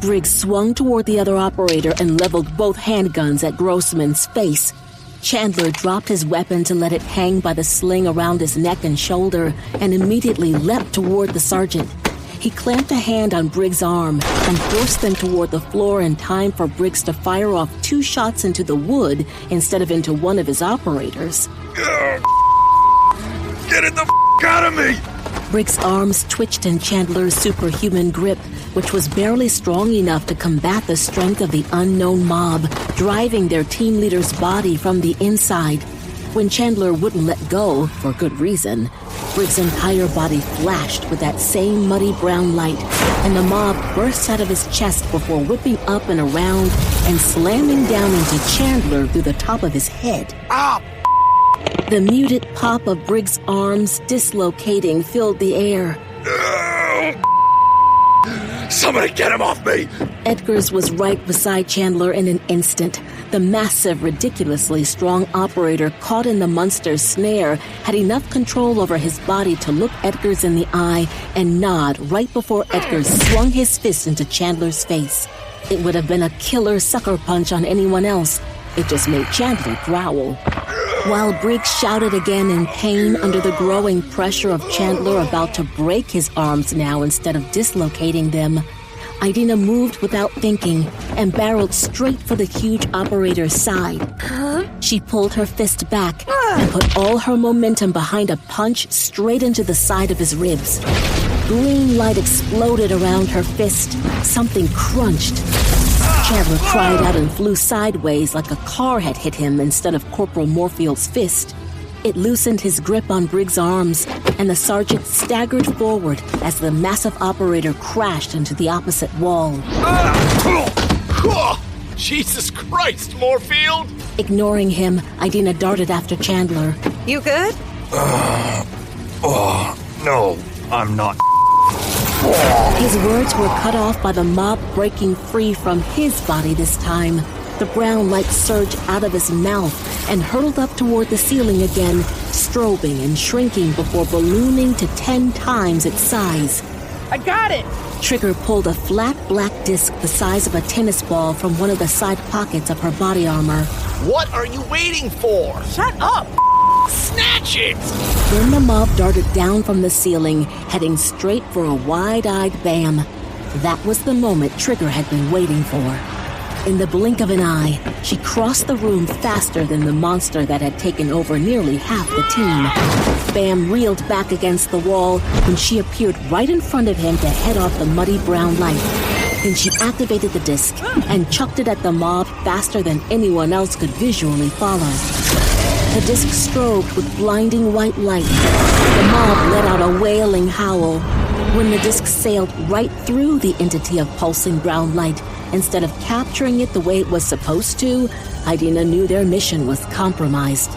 Briggs swung toward the other operator and leveled both handguns at Grossman's face. Chandler dropped his weapon to let it hang by the sling around his neck and shoulder and immediately leapt toward the sergeant. He clamped a hand on Briggs' arm and forced them toward the floor in time for Briggs to fire off 2 shots into the wood instead of into one of his operators. Get it the out of me! Briggs' arms twitched in Chandler's superhuman grip, which was barely strong enough to combat the strength of the unknown mob, driving their team leader's body from the inside. When Chandler wouldn't let go, for good reason, Briggs' entire body flashed with that same muddy brown light, and the mob burst out of his chest before whipping up and around and slamming down into Chandler through the top of his head. Ah! The muted pop of Briggs' arms dislocating filled the air. Somebody get him off me! Edgars was right beside Chandler in an instant. The massive, ridiculously strong operator caught in the monster's snare had enough control over his body to look Edgars in the eye and nod right before Edgars swung his fist into Chandler's face. It would have been a killer sucker punch on anyone else. It just made Chandler growl. While Briggs shouted again in pain under the growing pressure of Chandler about to break his arms now instead of dislocating them, Idina moved without thinking and barreled straight for the huge operator's side. She pulled her fist back and put all her momentum behind a punch straight into the side of his ribs. Green light exploded around her fist. Something crunched. Chandler cried out and flew sideways like a car had hit him instead of Corporal Moorfield's fist. It loosened his grip on Briggs' arms, and the sergeant staggered forward as the massive operator crashed into the opposite wall. Jesus Christ, Moorfield! Ignoring him, Idina darted after Chandler. You good? No, I'm not. His words were cut off by the mob breaking free from his body this time. The brown light surged out of his mouth and hurtled up toward the ceiling again, strobing and shrinking before ballooning to 10 times its size. I got it! Trigger pulled a flat black disc the size of a tennis ball from one of the side pockets of her body armor. What are you waiting for? Shut up! Snatch it! Then the mob darted down from the ceiling, heading straight for a wide-eyed Bam. That was the moment Trigger had been waiting for. In the blink of an eye, she crossed the room faster than the monster that had taken over nearly half the team. Bam reeled back against the wall when she appeared right in front of him to head off the muddy brown light. Then she activated the disc and chucked it at the mob faster than anyone else could visually follow. The disc strobed with blinding white light. The mob let out a wailing howl. When the disc sailed right through the entity of pulsing brown light, instead of capturing it the way it was supposed to, Idina knew their mission was compromised.